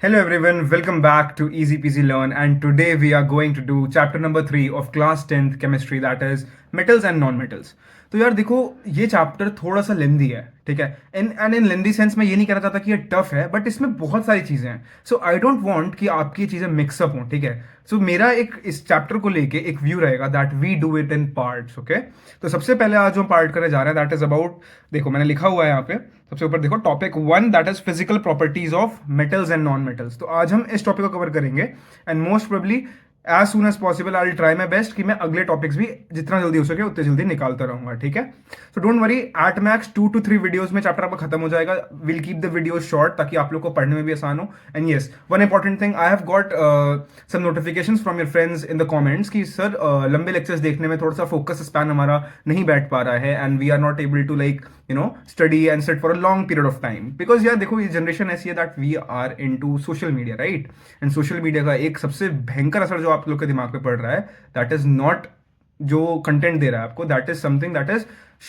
Hello everyone, welcome back to Easy Peasy Learn, and today we are going to do chapter number 3 of class 10th chemistry, that is metals and non-metals. तो यार देखो, ये chapter थोड़ा सा लेंदी है, ठीक है। इन लेंदी सेंस में ये नहीं कहना चाहता कि ये टफ है, बट इसमें बहुत सारी चीज़ें हैं। सो आई डोंट वांट कि आपकी चीज़ें मिक्सअप हों, ठीक है। सो मेरा एक इस चैप्टर को लेके एक व्यू रहेगा that we do it in parts, okay. तो सबसे पहले आज जो हम पार्ट करने जा रहे हैं दैट इज अबाउट, देखो मैंने लिखा हुआ है यहाँ पे सबसे ऊपर, देखो topic 1 that is physical properties of metals and non metals. तो आज हम इस टॉपिक को कवर करेंगे and most probably as soon as possible I will try my best कि मैं अगले टॉपिक्स भी जितना जल्दी हो सके उतने जल्दी निकालता रहूंगा, ठीक है। So don't worry, at max 2 to 3 videos में चैप्टर आपका खत्म हो जाएगा। Will keep the video short ताकि आप लोग को पढ़ने में भी आसान हो। And yes, one important thing, I have got some notifications from your friends in the comments कि सर लंबे लेक्चर्स देखने में थोड़ा सा फोकस स्पैन हमारा नहीं बैठ पा रहा है and we are not able to like study and sit for a long period of time. Because यार देखो, ये जनरेशन ऐसी है that we are into social media, right. And social media का एक सबसे भयंकर असर जो आप लोग के दिमाग पे पड़ रहा है, दैट इज नॉट जो कंटेंट दे रहा है आपको, that is something that is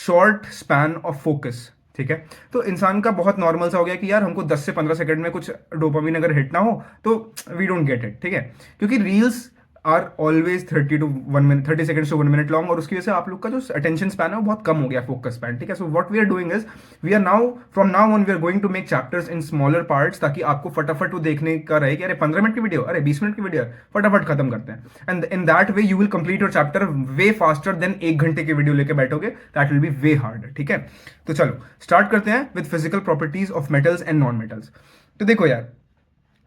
short span of focus, ठीक है। तो इंसान का बहुत नॉर्मल सा हो गया कि यार हमको 10 से 15 सेकंड में कुछ डोपामिन अगर हिट ना हो तो वी डोंट गेट इट, ठीक है। क्योंकि reels are always 30 seconds to 1 minute long, और उसकी वजह से आप लोग का जो अटेंशन स्पैन है वो बहुत कम हो गया, फोकस स्पैन, ठीक है। So what we are doing is we are now from now on we are going to make chapters in smaller parts, ताकि आपको फटाफट वो देखने का रहे कि अरे 15 मिनट की वीडियो, अरे 20 मिनट की वीडियो, फटाफट खत्म करते हैं। And in that way you will complete your chapter way faster than 1 घंटे की वीडियो लेके बैठोगे, that will be way harder, ठीक है। तो चलो स्टार्ट करते हैं with physical properties of metals and non metals. तो देखो यार,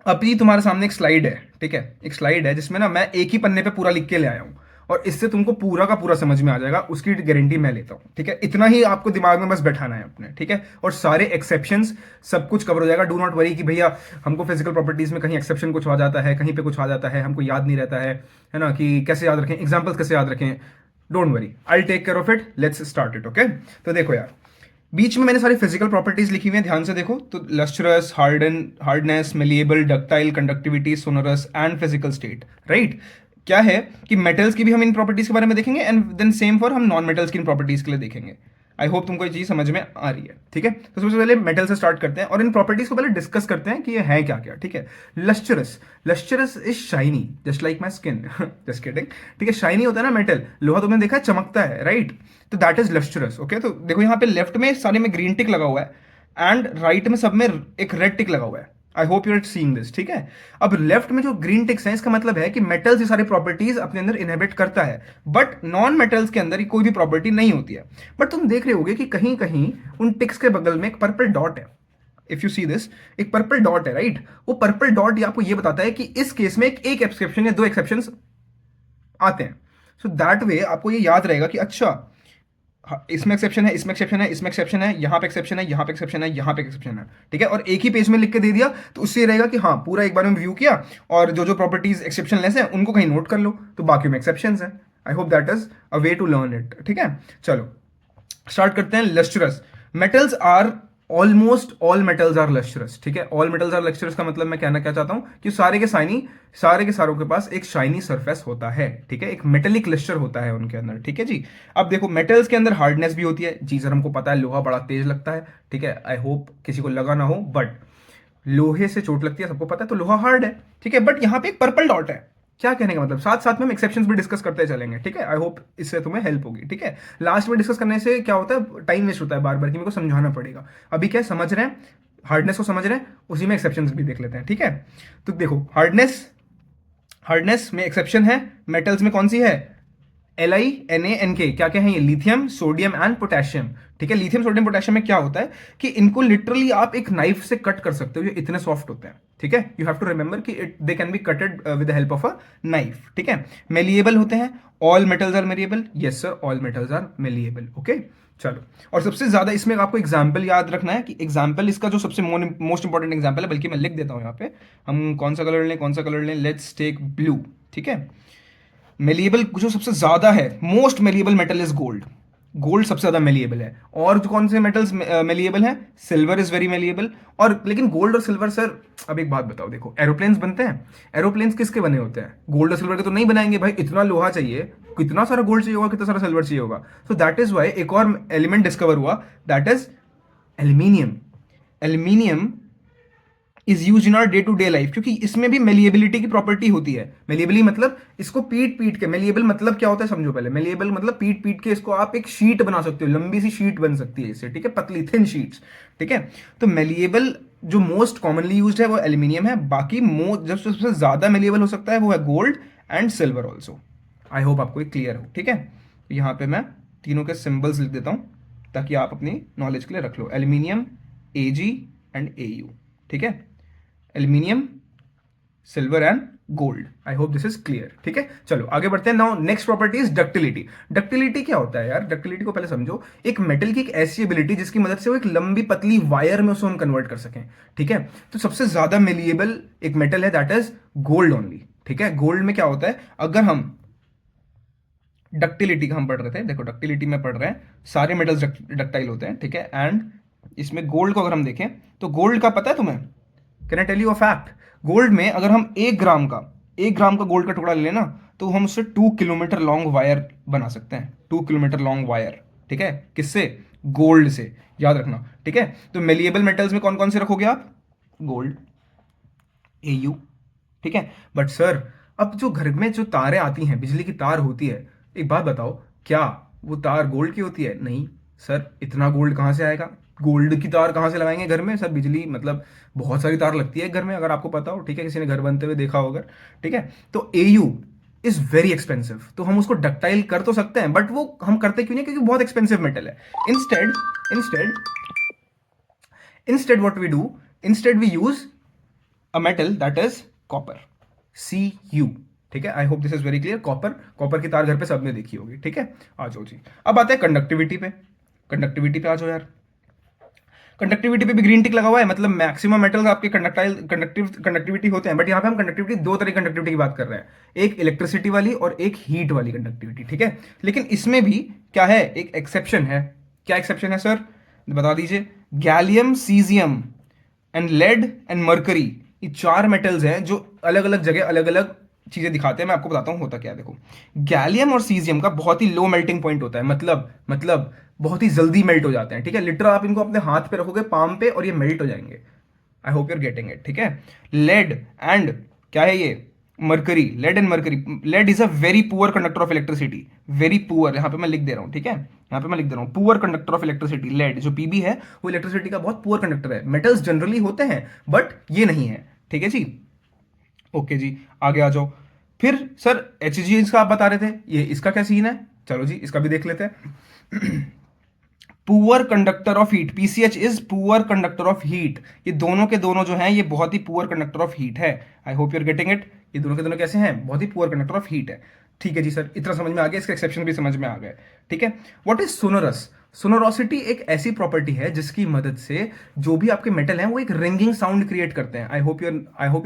अभी तुम्हारे सामने एक स्लाइड है, ठीक है। एक स्लाइड है जिसमें ना मैं एक ही पन्ने पे पूरा लिख के ले आया हूं, और इससे तुमको पूरा का पूरा समझ में आ जाएगा, उसकी गारंटी मैं लेता हूं, ठीक है। इतना ही आपको दिमाग में बस बैठाना है अपने, ठीक है। और सारे एक्सेप्शंस सब कुछ कवर हो जाएगा। डू नॉट वरी कि भैया हमको फिजिकल प्रॉपर्टीज में कहीं एक्सेप्शन कुछ आ जाता है, कहीं पे कुछ आ जाता है, हमको याद नहीं रहता है ना, कि कैसे याद रखें, एग्जाम्पल्स कैसे याद रखें। Don't worry, I take care of it, let's start it, okay. तो देखो यार, बीच में मैंने सारी फिजिकल प्रॉपर्टीज लिखी हुई हैं, ध्यान से देखो। तो lustrous, hardness, malleable, ductile, conductivity, sonorous and physical state, right. क्या है कि मेटल्स की भी हम इन प्रॉपर्टीज के बारे में देखेंगे एंड देन सेम फॉर हम नॉन मेटल्स की इन प्रॉपर्टीज के लिए देखेंगे। आई होप तुमको ये चीज समझ में आ रही है, ठीक है। तो सबसे पहले मेटल से स्टार्ट करते हैं और इन प्रॉपर्टीज को पहले डिस्कस करते हैं कि ये है क्या क्या, ठीक है। Lustrous, lustrous is shiny just like my skin, just kidding, ठीक है। शाइनी होता है ना मेटल, लोहा तुमने देखा है चमकता है, राइट। तो दैट इज लस्ट्रस, ओके। तो देखो यहाँ पे लेफ्ट में सारे में ग्रीन टिक लगा हुआ है एंड राइट में सब में एक रेड टिक लगा हुआ है। I hope you are seeing this, ठीक है। अब लेफ्ट में जो ग्रीन टिक्स हैं, इसका मतलब है कि मेटल्स ये सारी प्रॉपर्टीज अपने अंदर इनहेबिट करता है, बट नॉन मेटल्स के अंदर कोई भी प्रॉपर्टी नहीं होती है। बट तुम देख रहे होगे कि कहीं कहीं उन टिक्स के बगल में एक पर्पल डॉट है। इफ यू सी दिस, एक पर्पल डॉट है, राइट। वो पर्पल डॉट आपको ये बताता है कि इस केस में एक एक्सेप्शन या दो एक्सेप्शन आते हैं। सो दैट वे आपको ये याद रहेगा कि अच्छा, हाँ, इसमें एक्सेप्शन है, इसमें एक्सेप्शन है, इसमें एक्सेप्शन है, यहाँ पे एक्सेप्शन है, यहाँ पे एक्सेप्शन है, यहाँ पे एक्सेप्शन है, ठीक है। और एक ही पेज में लिख के दे दिया तो उससे रहेगा कि हाँ पूरा एक बार में व्यू किया, और जो जो प्रॉपर्टीज एक्सेप्शन लेस है उनको कहीं नोट कर लो, तो बाकी में एक्सेप्शन है। I hope that is a way to learn it, ठीक है। चलो स्टार्ट करते हैं। Lustrous metals are almost all metals are lustrous, ठीक है। ऑल मेटल्स आर लस्ट्रस का मतलब मैं कहना क्या चाहता हूं कि सारे के सारों के पास एक शाइनी सरफेस होता है, ठीक है। एक मेटेलिक लस्टर होता है उनके अंदर, ठीक है जी। अब देखो मेटल्स के अंदर हार्डनेस भी होती है जी सर, हमको पता है लोहा बड़ा तेज लगता है, ठीक है। आई होप किसी को लगा ना हो, बट लोहे से चोट लगती है सबको पता है, तो लोहा हार्ड है, ठीक है। बट यहाँ पे एक पर्पल डॉट है, क्या कहने का मतलब, साथ साथ में हम एक्सेप्शंस भी डिस्कस करते चलेंगे, ठीक है। आई होप इससे तुम्हें हेल्प होगी, ठीक है। लास्ट में डिस्कस करने से क्या होता है, टाइम वेस्ट होता है बार बार कि मेरे को समझाना पड़ेगा। अभी क्या समझ रहे हैं, हार्डनेस को समझ रहे हैं, उसी में एक्सेप्शंस भी देख लेते हैं, ठीक है। तो देखो हार्डनेस में एक्सेप्शन है, मेटल्स में कौन सी है, LiNaNk, क्या क्या है ये, लिथियम, सोडियम एंड पोटेशियम, ठीक है। लिथियम, सोडियम, पोटेशियम में क्या होता है कि इनको लिटरली आप एक नाइफ से कट कर सकते हो, ये इतने सॉफ्ट होते हैं, ठीक है। यू हैव टू रिमेंबर कि they can be cutted with the help of a knife, ठीक है। मेलिएबल होते हैं, all metals are malleable, yes sir, all metals are malleable, okay. चलो, और सबसे ज्यादा इसमें आपको एग्जाम्पल याद रखना है कि एग्जाम्पल इसका जो सबसे मोस्ट इंपॉर्टेंट एग्जाम्पल है, बल्कि मैं लिख देता हूं यहाँ पे, हम कौन सा कलर लें, लेट्स टेक ब्लू, ठीक है। मेलिएबल जो सबसे ज्यादा है, most malleable metal is gold, gold सबसे ज्यादा मेलिएबल है। और जो कौन से मेटल्स मेलिएबल हैं, सिल्वर इज वेरी मेलिएबल। और लेकिन गोल्ड और सिल्वर सर, अब एक बात बताओ, देखो एरोप्लेन्स बनते हैं, एरोप्लेन्स किसके बने होते हैं, गोल्ड और सिल्वर के तो नहीं बनाएंगे भाई, इतना लोहा चाहिए, कितना सारा गोल्ड चाहिए होगा, कितना सारा सिल्वर चाहिए होगा। सो दैट इज वाई एक और एलिमेंट डिस्कवर हुआ, that is aluminium. Aluminium is use in our day to day life, क्योंकि इसमें भी मेलिएबिलिटी की प्रॉपर्टी होती है। मेलिएबिलिटी मतलब इसको पीट पीट के, मेलिएबल मतलब क्या होता है समझो पहले। मेलिएबल मतलब पीट पीट के इसको आप एक शीट बना सकते हो, लंबी सी शीट बन सकती है इससे, ठीक है, पतली थिन शीट्स, ठीक है। तो मेलिएबल जो मोस्ट कॉमनली यूज्ड है वो एल्यूमिनियम है। बाकी जब सबसे ज्यादा मेलिएबल हो सकता है वो है gold and silver also. I hope आपको एक क्लियर हो, ठीक है। तो यहाँ पे मैं तीनों के सिंबल्स लिख देता हूँ ताकि आप अपनी नॉलेज के लिए रख लो। एल्यूमिनियम, एजी एंड एयू, ठीक है। Aluminium, silver and gold. I hope this is clear, ठीक है। चलो आगे बढ़ते हैं। Now next property is ductility. Ductility क्या होता है यार? डक्टिलिटी को पहले समझो। एक मेटल की एक ऐसी एबिलिटी जिसकी मदद से वो एक लंबी पतली वायर में उसको हम कन्वर्ट कर सकें, ठीक है। तो सबसे ज्यादा मेलिएबल एक मेटल है दैट इज गोल्ड ओनली, ठीक है। गोल्ड में क्या होता है, अगर हम डक्टिलिटी का हम पढ़ रहे थे, देखो डक्टिलिटी में पढ़ रहे हैं, सारे मेटल्स डक्टाइल होते हैं, ठीक है। एंड इसमें गोल्ड को अगर हम देखें तो गोल्ड का पता है तुम्हें, can I tell you a fact? Gold में अगर हम 1 ग्राम का गोल्ड का टुकड़ा ले लेना तो हम उससे 2 किलोमीटर लॉन्ग वायर बना सकते हैं। 2 किलोमीटर लॉन्ग वायर, ठीक है। किससे? गोल्ड से, याद रखना, ठीक है। तो मेलिएबल मेटल्स में कौन कौन से रखोगे आप? गोल्ड, एयू, ठीक है। बट सर अब जो घर में जो तारें आती हैं, बिजली की तार होती है, एक बात बताओ, क्या वो तार गोल्ड की होती है? नहीं सर, इतना गोल्ड कहाँ से आएगा? गोल्ड की तार कहाँ से लगाएंगे घर में? सर बिजली मतलब बहुत सारी तार लगती है घर में, अगर आपको पता हो, ठीक है, किसी ने घर बनते हुए देखा होगा, ठीक है। तो एयू इज वेरी एक्सपेंसिव, तो हम उसको डक्टाइल कर तो सकते हैं बट वो हम करते क्यों नहीं? क्योंकि बहुत एक्सपेंसिव मेटल है। Instead instead instead what we do, instead we use a metal that is copper, Cu, ठीक है। I hope this is very clear. Copper, copper की तार घर पे सबने देखी होगी, ठीक है। आ जाओ जी, अब आते हैं कंडक्टिविटी पे। कंडक्टिविटी पे आ जाओ यार। कंडक्टिविटी पे भी ग्रीन टिक लगा हुआ है, मतलब मैक्सिमम मेटल्स आपके कंडक्टिविटी होते हैं। बट यहाँ पे हम कंडक्टिविटी, दो तरह की कंडक्टिविटी की बात कर रहे हैं, एक इलेक्ट्रिसिटी वाली और एक हीट वाली कंडक्टिविटी, ठीक है। लेकिन इसमें भी क्या है, एक एक्सेप्शन है। क्या एक्सेप्शन है सर, बता दीजिए। Gallium, caesium and lead and mercury, ये 4 मेटल्स हैं जो अलग अलग जगह अलग अलग चीजें दिखाते हैं। मैं आपको बताता हूँ होता क्या है। देखो, गैलियम और सीजियम का बहुत ही लो मेल्टिंग पॉइंट होता है, मतलब बहुत ही जल्दी मेल्ट हो जाते हैं, ठीक है। लिटरल आप इनको अपने हाथ पे रखोगे, पाम पे, और ये मेल्ट हो जाएंगे। I hope you're getting it, ठीक है। लेड एंड क्या है ये, mercury, lead and mercury. Lead is a very poor conductor of electricity, very poor, यहाँ पे मैं लिख दे रहा हूँ, ठीक है। यहाँ पे मैं लिख दे रहा हूँ poor conductor of electricity. Lead जो पीबी है वो इलेक्ट्रिसिटी का बहुत पुअर कंडक्टर है। मेटल्स जनरली होते हैं बट ये नहीं है, ठीक है जी। ओके जी, आगे आ जाओ। फिर सर एच जी का आप बता रहे थे, ये इसका क्या सीन है? चलो जी इसका भी देख लेते हैं। Poor conductor of heat, PCH is poor conductor of heat. ये दोनों के दोनों जो हैं ये बहुत ही पुअर कंडक्टर ऑफ हीट है। I hope you are getting it. ये दोनों के दोनों कैसे हैं? बहुत ही पुअर कंडक्टर ऑफ हीट है, ठीक है जी सर। इतना समझ में आ गया, इसका एक्सेप्शन भी समझ में आ गया, ठीक है। What is sonorous? सोनोरोसिटी एक ऐसी प्रॉपर्टी है जिसकी मदद से जो भी आपके मेटल हैं वो एक रिंगिंग साउंड क्रिएट करते हैं। I hope you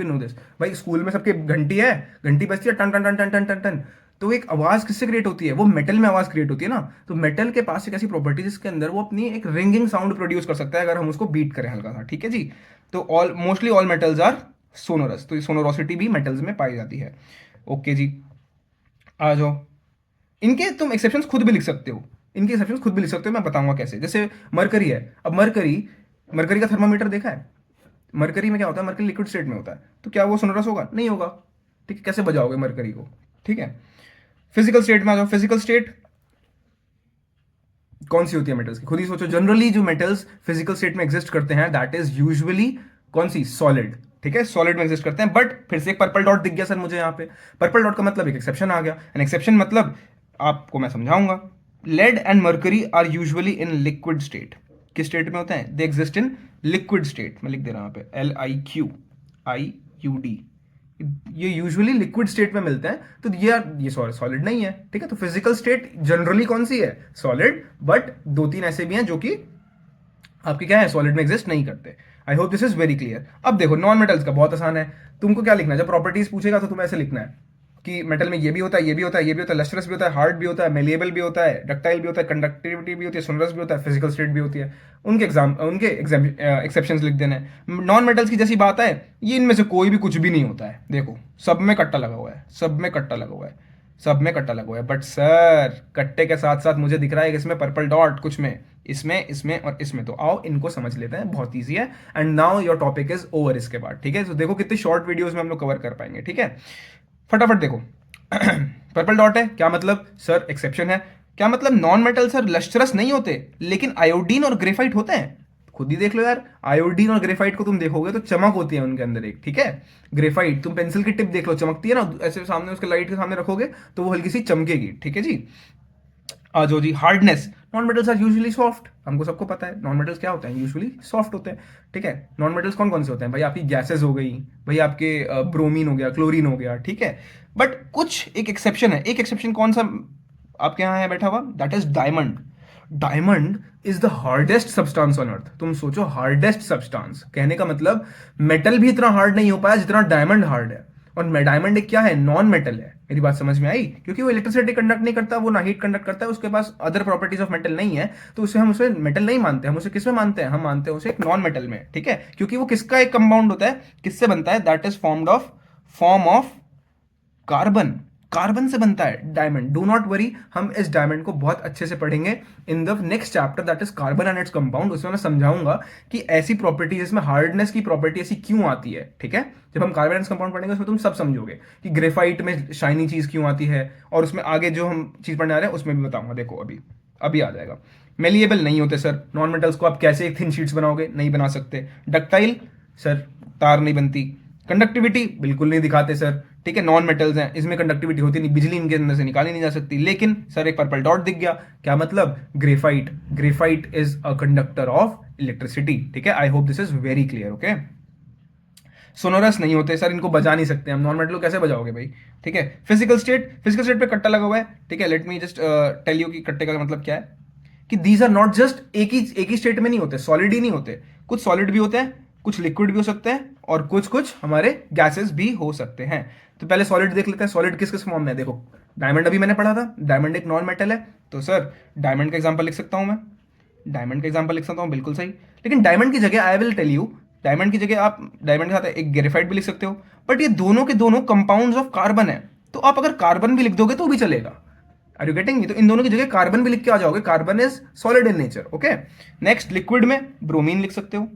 know this. भाई स्कूल में सबके घंटी है, घंटी बजती है, टन टन टन टन टन टन टन, तो एक आवाज किससे क्रिएट होती है? वो मेटल में आवाज क्रिएट होती है ना। तो मेटल के पास एक ऐसी प्रॉपर्टी जिसके अंदर वो अपनी एक रिंगिंग साउंड प्रोड्यूस कर सकता है अगर हम उसको बीट करें हल्का सा, ठीक है जी। तो all mostly all metals are sonorous, तो सोनोरोसिटी भी मेटल्स में पाई जाती है। ओके जी, आ जाओ। इनके तुम एक्सेप्शंस खुद भी लिख सकते हो, इनके एक्सेप्शंस खुद भी लिख सकते हो, मैं बताऊंगा कैसे। जैसे मरकरी है, अब मरकरी, मरकरी का थर्मामीटर देखा है? मरकरी में क्या होता है, मरकरी लिक्विड स्टेट में होता है, तो क्या वो सोनोरस होगा? नहीं होगा, ठीक है। कैसे बजाओगे मरकरी को, ठीक है। फिजिकल स्टेट में आ जाओ। फिजिकल स्टेट कौन सी होती है मेटल्स की? खुद ही सोचो। जनरली जो मेटल्स फिजिकल स्टेट में एग्जिस्ट करते हैं दैट इज यूजुअली कौन सी? सॉलिड, ठीक है, सॉलिड में एग्जिस्ट करते हैं। बट फिर से एक पर्पल डॉट दिख गया सर मुझे यहाँ पे। पर्पल डॉट का मतलब एक एक्सेप्शन आ गया। एन एक्सेप्शन मतलब आपको मैं समझाऊंगा। Lead and mercury are usually in liquid state. किस स्टेट में होते हैं? They exist in liquid state. मैं लिख दे रहा हूं यहाँ पे LiQIUD। ये यूजुअली लिक्विड स्टेट में मिलते हैं, तो ये सॉलिड नहीं है, ठीक है। तो फिजिकल स्टेट जनरली कौन सी है? सॉलिड। बट 2-3 ऐसे भी हैं जो कि आपके क्या है, सॉलिड में एग्जिस्ट नहीं करते। आई hope this is very clear. अब देखो नॉन मेटल्स का बहुत आसान है। तुमको क्या लिखना है, जब प्रॉपर्टीज पूछेगा तो तुम्हें ऐसे लिखना है कि मेटल में ये भी होता है, ये भी होता है, ये भी होता है, लस्ट्रस भी होता है, हार्ड भी होता है, मेलिएबल भी होता है, डक्टाइल भी होता है, कंडक्टिविटी भी होती है, सोनरस भी होता है, फिजिकल स्टेट भी होती है। उनके एक्सेप्शंस लिख देने। नॉन मेटल्स की जैसी बात है, ये इनमें से कोई भी कुछ भी नहीं होता है। देखो सब में कट्टा लगा हुआ है, सब में कट्टा लगा हुआ है, सब में कट्टा लगा हुआ है, बट सर कट्टे के साथ साथ मुझे दिख रहा है कि इसमें पर्पल डॉट, कुछ में इसमें इसमें और इसमें। तो आओ इनको समझ लेते हैं, बहुत ईजी है। And now your topic is over इसके बाद, ठीक है। तो देखो कितनी शॉर्ट वीडियोस में हम लोग कवर कर पाएंगे, ठीक है। फटाफट देखो। पर्पल डॉट है, क्या मतलब सर? एक्सेप्शन है। क्या मतलब? नॉन मेटल सर लश्चरस नहीं होते, लेकिन आयोडीन और ग्रेफाइट होते हैं। खुद ही देख लो यार, आयोडीन और ग्रेफाइट को तुम देखोगे तो चमक होती है उनके अंदर एक, ठीक है। ग्रेफाइट तुम पेंसिल की टिप देख लो, चमकती है ना, ऐसे सामने उसके लाइट के सामने रखोगे तो वो हल्की सी चमकेगी, ठीक है जी। आ जाओ जी, hardness. Non metals are usually soft, हमको सबको पता है नॉन मेटल्स क्या होते हैं, यूजुअली सॉफ्ट होते हैं, ठीक है। नॉन मेटल्स कौन कौन से होते हैं भाई? आपकी गैसेस हो गई, भाई आपके ब्रोमीन हो गया, क्लोरीन हो गया, ठीक है। बट कुछ एक एक्सेप्शन है, एक एक्सेप्शन कौन सा आपके यहाँ है बैठा हुआ? That is diamond. Diamond is the hardest substance on earth. तुम सोचो, हार्डेस्ट सब्सटेंस कहने का मतलब मेटल भी इतना हार्ड नहीं हो पाया जितना डायमंड हार्ड है। और डायमंड एक क्या है? नॉन मेटल है। मेरी बात समझ में आई? क्योंकि वो इलेक्ट्रिसिटी कंडक्ट नहीं करता, वो ना हीट कंडक्ट करता है, उसके पास अदर प्रॉपर्टीज ऑफ मेटल नहीं है, तो उसे हम उसे मेटल नहीं मानते। हम उसे किस में मानते हैं? हम मानते हैं उसे एक नॉन मेटल में, ठीक है। क्योंकि वो किसका एक कंपाउंड होता है, किससे बनता है? That is form of carbon. Carbon से बनता है डायमंड। डू नॉट वरी, हम इस डायमंड को बहुत अच्छे से पढ़ेंगे इन the next chapter, that is carbon and its compound. उसमें मैं समझाऊंगा कि ऐसी प्रॉपर्टीज, इसमें हार्डनेस की प्रॉपर्टी ऐसी क्यों आती है, ठीक है। जब हम कार्बन एंड कंपाउंड पढ़ेंगे उसमें तुम सब समझोगे कि ग्रेफाइट में शाइनी चीज क्यों आती है, और उसमें आगे जो हम चीज पढ़ने आ रहे हैं उसमें भी बताऊंगा। देखो अभी अभी आ जाएगा। मेलिएबल नहीं होते सर नॉन मेटल्स को, आप कैसे थिन शीट्स बनाओगे? नहीं बना सकते। डक्टाइल सर, तार नहीं बनती। कंडक्टिविटी बिल्कुल नहीं दिखाते सर, ठीक है। नॉन मेटल्स हैं, इसमें कंडक्टिविटी होती नहीं, बिजली इनके अंदर से निकाली नहीं जा सकती। लेकिन सर एक पर्पल डॉट दिख गया, क्या मतलब? Graphite. Graphite is a conductor of electricity, ठीक है। I hope this is very clear, okay. Sonorous नहीं होते सर, इनको बजा नहीं सकते हम। नॉन मेटल को कैसे बजाओगे भाई, ठीक है। फिजिकल स्टेट, फिजिकल स्टेट पे कट्टा लगा हुआ है, ठीक है। Let me just tell you कि कट्टे का मतलब क्या है। कि दीज आर नॉट जस्ट एक ही स्टेट में नहीं होते, सॉलिड ही नहीं होते। कुछ सॉलिड भी होते हैं, कुछ लिक्विड भी हो सकते हैं, और कुछ कुछ हमारे गैसेस भी हो सकते हैं। तो पहले सॉलिड देख लेते हैं, सॉलिड किस किस फॉर्म में है। देखो डायमंड अभी मैंने पढ़ा था, डायमंड एक नॉन मेटल है, तो सर डायमंड का एग्जांपल लिख सकता हूं मैं, डायमंड का एग्जांपल लिख सकता हूं, बिल्कुल सही। लेकिन डायमंड की जगह I will tell you, diamond की जगह आप डायमंड के साथ एक ग्रेफाइट भी लिख सकते हो, बट ये दोनों के दोनों कंपाउंड्स ऑफ कार्बन है। तो आप अगर कार्बन भी लिख दोगे तो भी चलेगा। Are you getting me? तो इन दोनों की जगह कार्बन भी लिख के आ जाओगे, carbon is solid in nature, okay. Next liquid में ब्रोमीन लिख सकते हो,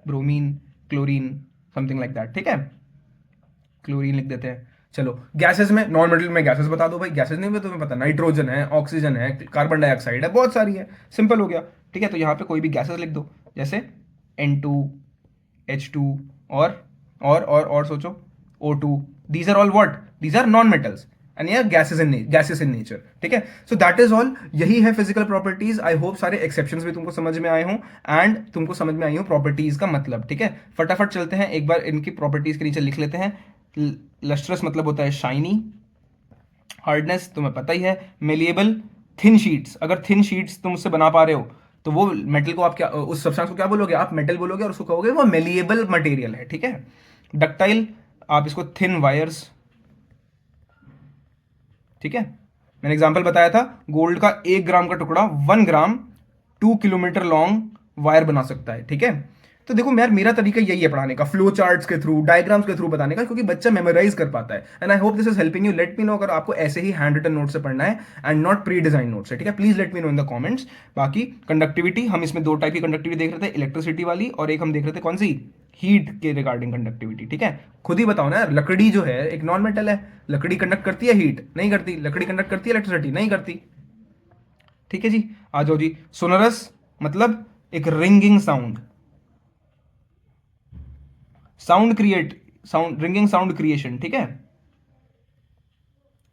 bromine, chlorine, something like that, ठीक है। क्लोरीन लिख देते हैं। चलो गैसेस में, नॉन मेटल में गैसेस बता दो भाई। गैसेस नहीं, तुम्हें पता, नाइट्रोजन है, ऑक्सीजन है, कार्बन डाइऑक्साइड है, बहुत सारी है, सिंपल हो गया, ठीक है। तो यहाँ पे कोई भी गैसेस लिख दो, जैसे N2, H2, और सोचो O2। These are all what? These are non metals and ये गैसेस इन नेचर, ठीक है। सो दैट इज ऑल, यही है फिजिकल प्रॉपर्टीज। आई होप सारे एक्सेप्शंस भी तुमको समझ में आए हों, एंड तुमको समझ में आई हो प्रॉपर्टीज का मतलब, ठीक है। फटाफट चलते हैं, एक बार इनकी प्रॉपर्टीज के नीचे लिख लेते हैं। लस्ट्रस मतलब होता है शाइनी, हार्डनेस तुम्हें पता ही है, मेलिएबल, थिन शीट्स। अगर थिन शीट्स तुम उससे बना पा रहे हो तो वो मेटल को आप क्या, उस सब्सटेंस को क्या बोलोगे? आप मेटल बोलोगे, और उसको कहोगे वो मेलिएबल मटेरियल है, ठीक है। डक्टाइल, आप इसको थिन वायर्स, ठीक है। मैंने एग्जांपल बताया था, गोल्ड का 1 ग्राम का टुकड़ा 1 ग्राम 2 किलोमीटर लॉन्ग वायर बना सकता है, ठीक है। तो देखो यार, मेरा तरीका यही है पढ़ाने का, फ्लो चार्ट्स के थ्रू, डायग्राम्स के थ्रू बताने का, क्योंकि बच्चा मेमोराइज कर पाता है। And I hope this is helping you. Let me know अगर आपको ऐसे ही हैंड रिटन नोट से पढ़ना है and not pre design note से, ठीक है। Please let me know in the comments. बाकी कंडक्टिविटी, हम इसमें 2 टाइप की कंडक्टिविटी देख रहे थे, इलेक्ट्रिसिटी वाली, और एक हम देख रहे थे कौन सी, हीट के रिगार्डिंग कंडक्टिविटी, ठीक है। खुद ही बताओ ना यार, लकड़ी जो है एक नॉन मेटल है, लकड़ी कंडक्ट करती है हीट? नहीं करती। लकड़ी कंडक्ट करती है इलेक्ट्रिसिटी? नहीं करती, ठीक है जी। आ जाओ जी, सोनरस मतलब एक ringing sound, ringing sound creation, ठीक है।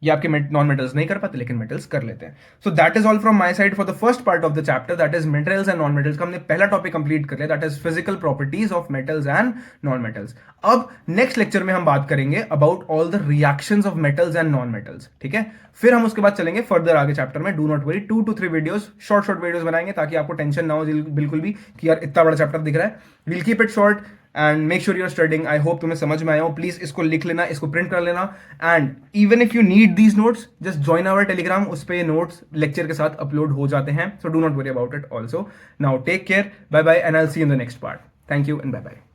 ये आपके नॉन मेटल्स नहीं कर पाते, लेकिन मेटल्स कर लेते हैं। सो that is all from my side for the first part of the chapter, that is metals and non metals का हमने पहला टॉपिक कंप्लीट कर लिया, that is physical properties of metals and non metals. अब next lecture में हम बात करेंगे about all the reactions of metals and non metals, ठीक है। फिर हम उसके बाद चलेंगे फर्दर आगे चैप्टर में। Do not worry, 2 to 3 videos, short videos बनाएंगे, ताकि आपको टेंशन ना हो बिल्कुल भी कि यार इतना बड़ा चैप्टर दिख रहा है। Will keep it short and make sure you're studying. I hope तुम्हें समझ में आया हो। प्लीज इसको लिख लेना, इसको प्रिंट कर लेना, and even if you need these notes just join our Telegram, उस पर नोट्स लेक्चर के साथ अपलोड हो जाते हैं। So do not worry about it also. Now take care, bye bye, and I will see you in the next part. Thank you and bye bye.